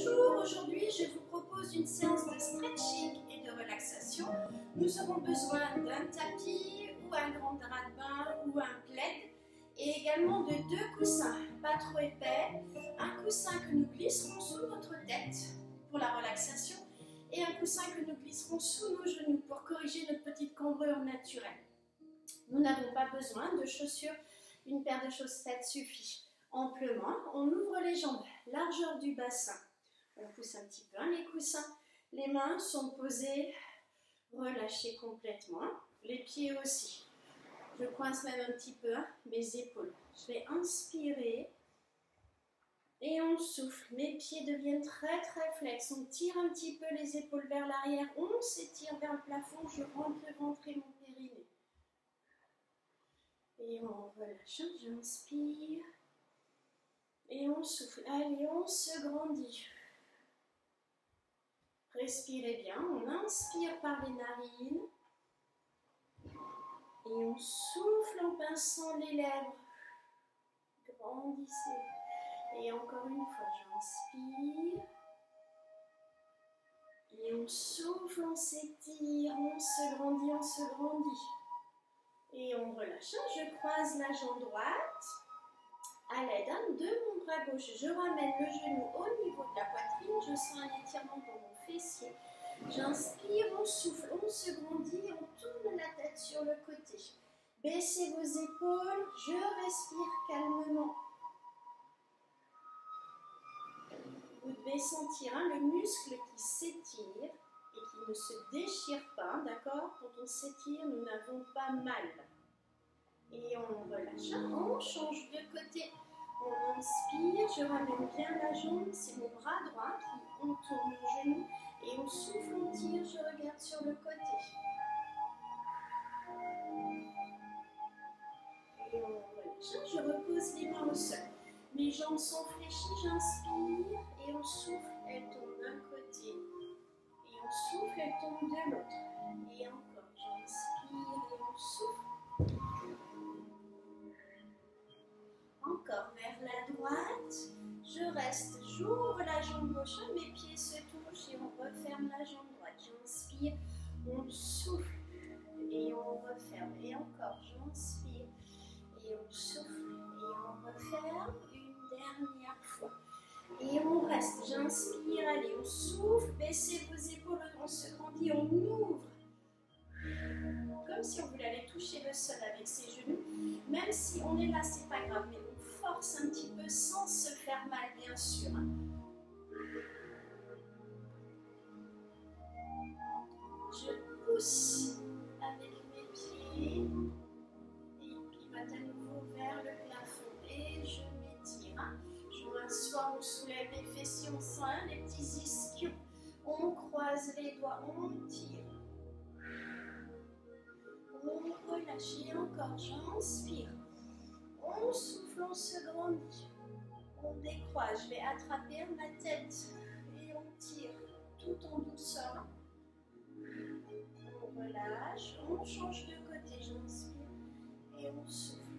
Bonjour, aujourd'hui je vous propose une séance de stretching et de relaxation. Nous aurons besoin d'un tapis ou un grand drap de bain ou un plaid et également de 2 coussins, pas trop épais. Un coussin que nous glisserons sous notre tête pour la relaxation et un coussin que nous glisserons sous nos genoux pour corriger notre petite cambrure naturelle. Nous n'avons pas besoin de chaussures, une paire de chaussettes suffit amplement. On ouvre les jambes, largeur du bassin. On pousse un petit peu les coussins. Les mains sont posées, relâchées complètement. Les pieds aussi. Je coince même un petit peu mes épaules. Je vais inspirer et on souffle. Mes pieds deviennent très flex. On tire un petit peu les épaules vers l'arrière. On s'étire vers le plafond. Je rentre le ventre et mon périnée. Et on relâche. J'inspire. Et on souffle. Allez, on se grandit. Respirez bien. On inspire par les narines. Et on souffle en pinçant les lèvres. Grandissez. Et encore une fois, j'inspire. Et on souffle, on s'étire, on se grandit, on se grandit. Et on relâche. Je croise la jambe droite. À l'aide de mon bras gauche, je ramène le genou au niveau de la poitrine. Je sens un étirement dans mon fessier. J'inspire, on souffle, on se grandit, on tourne la tête sur le côté. Baissez vos épaules, je respire calmement. Vous devez sentir le muscle qui s'étire et qui ne se déchire pas, d'accord? Quand on s'étire, nous n'avons pas mal. Et on relâche, on change de côté. On inspire, je ramène bien la jambe, c'est mon bras droit qui entoure mon genou. Et on souffle, on tire, je regarde sur le côté. Et on relâche, je repose les mains au sol. Mes jambes sont fléchies, j'inspire et on souffle, elles tombent d'un côté. Et on souffle, elles tombent de l'autre. Et encore, j'inspire et on souffle. Encore vers la droite, je reste, j'ouvre la jambe gauche, mes pieds se touchent et on referme la jambe droite. J'inspire, on souffle et on referme. Et encore, j'inspire et on souffle et on referme une dernière fois. Et on reste, j'inspire, allez, on souffle, baissez vos épaules, on se grandit, on ouvre. Comme si on voulait aller toucher le sol avec ses genoux. Même si on est là, c'est pas grave, mais on force un petit peu sans se faire mal, bien sûr. Je pousse avec mes pieds et pivote à nouveau vers le plafond et je m'étire. Je m'assois, on soulève les fessiers, on sent les petits ischions. On croise les doigts, on tire. On relâche et encore, j'inspire. On souffle, on se grandit. On décroise, je vais attraper ma tête et on tire tout en douceur. On relâche, on change de côté, j'inspire et on souffle.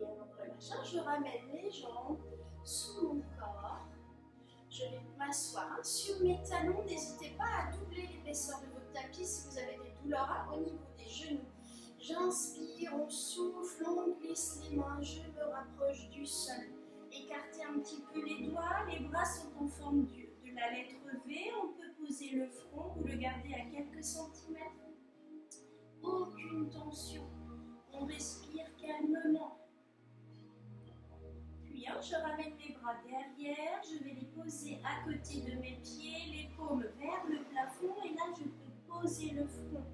Et on relâche, je ramène les jambes sous mon corps. Je vais m'asseoir sur mes talons. N'hésitez pas à doubler l'épaisseur de votre tapis si vous avez des douleurs au niveau des genoux. J'inspire, on souffle, on glisse les mains, je me rapproche du sol. Écartez un petit peu les doigts, les bras sont en forme de la lettre V. On peut poser le front ou le garder à quelques centimètres. Aucune tension. On respire calmement. Puis je ramène mes bras derrière, je vais les poser à côté de mes pieds, les paumes vers le plafond et là je peux poser le front.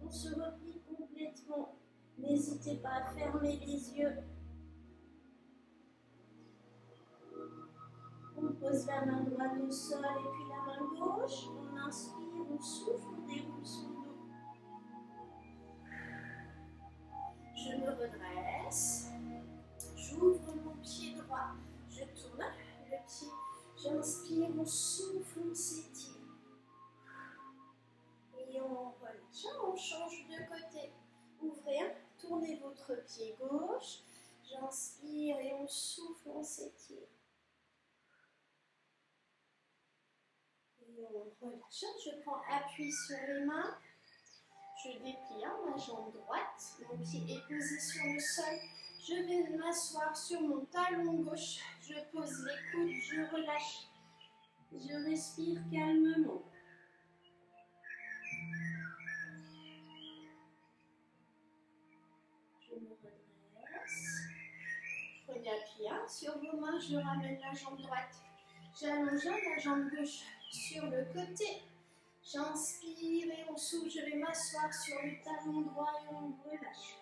On se replie complètement. N'hésitez pas à fermer les yeux. On pose la main droite au sol et puis la main gauche. On inspire, on souffle, on déroule son dos. Je me redresse. J'ouvre mon pied droit. Je tourne le pied. J'inspire, on souffle, on s'étire. Et on relâche, on change de côté. Ouvrez, tournez votre pied gauche. J'inspire et on souffle, on s'étire. Et on relâche. Je prends appui sur les mains. Je déplie ma jambe droite. Mon pied est posé sur le sol. Je vais m'asseoir sur mon talon gauche. Je pose les coudes, je relâche. Je respire calmement. Je me redresse. Prenez appui sur vos mains, je ramène la jambe droite. J'allonge la jambe gauche sur le côté. J'inspire et on souffle. Je vais m'asseoir sur le talon droit et on relâche.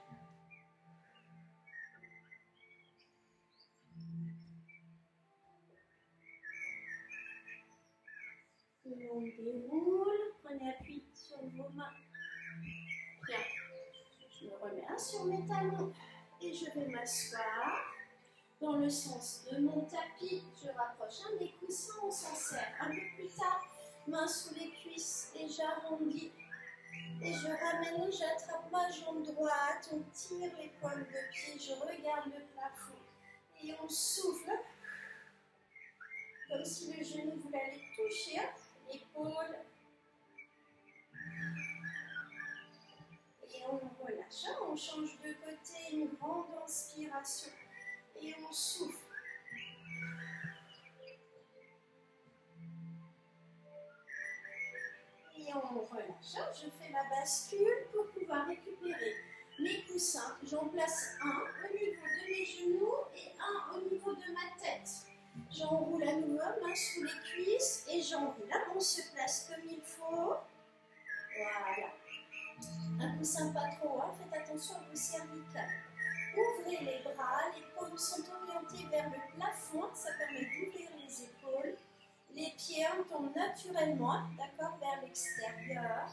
Et on déroule. Prenez appui sur vos mains. Bien. Je me remets sur mes talons et je vais m'asseoir dans le sens de mon tapis. Je rapproche un des coussins, on s'en sert un peu plus tard. Main sous les cuisses et j'arrondis. Et je ramène, j'attrape ma jambe droite, on tire les pointes de pied, je regarde le plafond et on souffle. Comme si le genou voulait aller toucher l'épaule. Et on relâche, on change de côté, une grande inspiration. Et on souffle. Et on relâche. Je fais la bascule pour pouvoir récupérer mes coussins. J'en place un au niveau de mes genoux et un au niveau de ma tête. J'enroule à nouveau, main sous les cuisses et j'enroule. Là, on se place comme il faut. Voilà. Un coussin pas trop haut. Faites attention à vos cervicales. Ouvrez les bras, les paumes sont orientées vers le plafond, ça permet d'ouvrir les épaules. Les pieds tombent naturellement, d'accord, vers l'extérieur.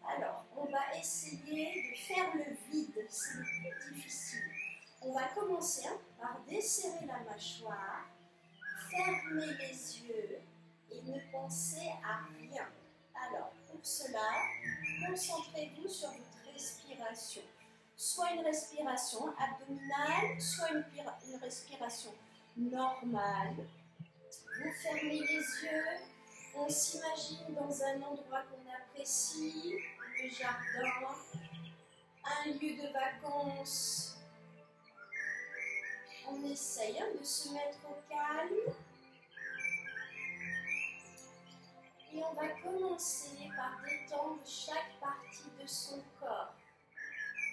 Alors, on va essayer de faire le vide, c'est le plus difficile. On va commencer par desserrer la mâchoire, fermer les yeux et ne pensez à rien. Alors, pour cela, concentrez-vous sur votre respiration. Soit une respiration abdominale, soit une respiration normale. Vous fermez les yeux, on s'imagine dans un endroit qu'on apprécie, le jardin, un lieu de vacances. On essaye de se mettre au calme. Et on va commencer par détendre chaque partie de son corps.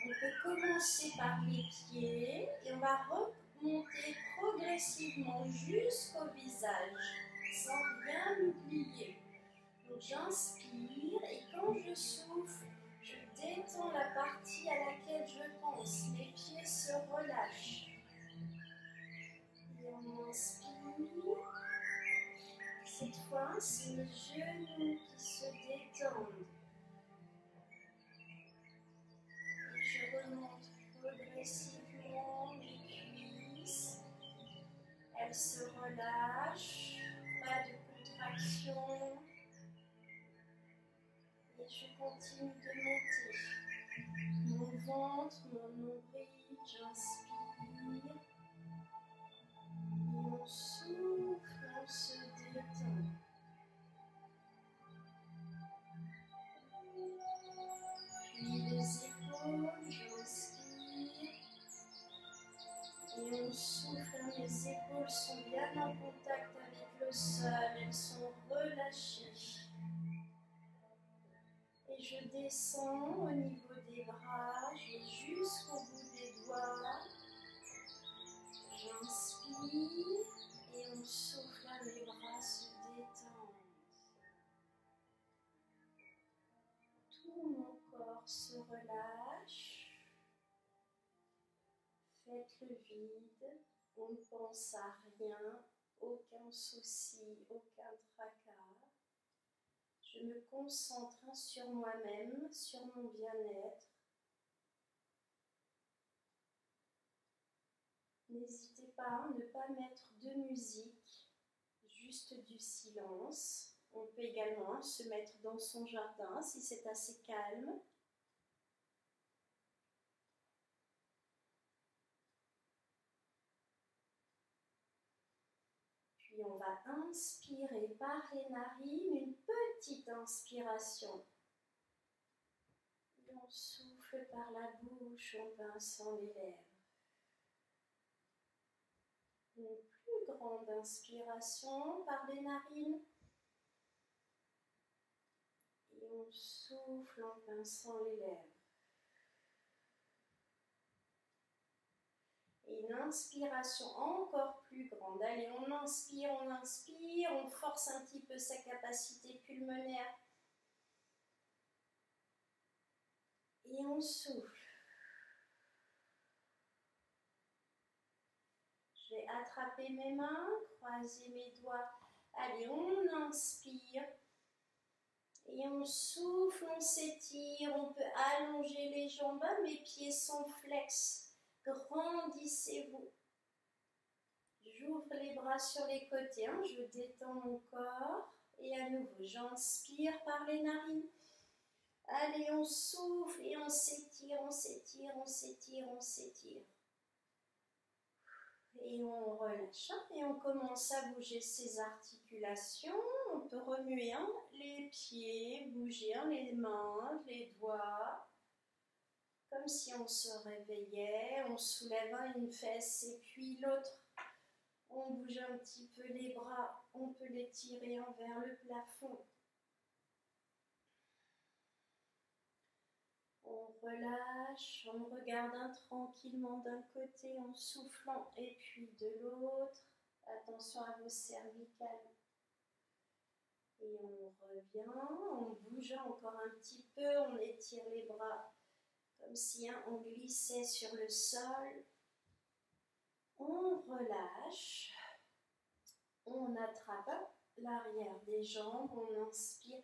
On peut commencer par les pieds et on va remonter progressivement jusqu'au visage, sans rien oublier. Donc j'inspire et quand je souffle, je détends la partie à laquelle je pense. Les pieds se relâchent. Et on inspire. Cette fois, c'est les genoux qui se détendent. Je remonte progressivement les cuisses. Elles se relâchent. Pas de contraction. Et je continue de monter. Mon ventre, mon nombril, j'inspire. Et on souffle, on se détend. Puis les épaules, j'inspire. Et on souffle, les épaules sont bien en contact avec le sol, elles sont relâchées. Et je descends au niveau des bras, je vais jusqu'au bout des doigts. J'inspire et on souffle, les bras se détendent. Tout mon corps se relâche. Faites le vide, on ne pense à rien, aucun souci, aucun tracas. Je me concentre sur moi-même, sur mon bien-être. N'hésitez pas à ne pas mettre de musique, juste du silence. On peut également se mettre dans son jardin si c'est assez calme. Puis on va inspirer par les narines, une petite inspiration. Et on souffle par la bouche en pinçant les lèvres. Une plus grande inspiration par les narines. Et on souffle en pinçant les lèvres. Et une inspiration encore plus grande. Allez, on inspire, on force un petit peu sa capacité pulmonaire. Et on souffle. Je vais attraper mes mains, croiser mes doigts. Allez, on inspire. Et on souffle, on s'étire. On peut allonger les jambes. Mes pieds sont flex. Grandissez-vous. J'ouvre les bras sur les côtés. Je détends mon corps. Et à nouveau, j'inspire par les narines. Allez, on souffle et on s'étire, on s'étire, on s'étire, on s'étire. Et on relâche. Et on commence à bouger ses articulations. On peut remuer les pieds, bouger les mains, les doigts. Comme si on se réveillait, on soulève une fesse et puis l'autre. On bouge un petit peu les bras, on peut les tirer vers le plafond. On relâche, on regarde tranquillement d'un côté en soufflant et puis de l'autre. Attention à vos cervicales. Et on revient, on bouge encore un petit peu, on étire les bras. Comme si on glissait sur le sol. On relâche. On attrape l'arrière des jambes. On inspire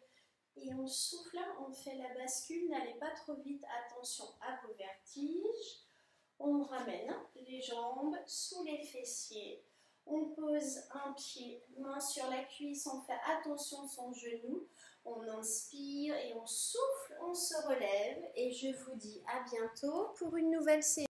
et on souffle. On fait la bascule. N'allez pas trop vite. Attention à vos vertiges. On ramène les jambes sous les fessiers. On pose un pied, main sur la cuisse. On fait attention à son genou. On inspire et on souffle, on se relève et je vous dis à bientôt pour une nouvelle séance.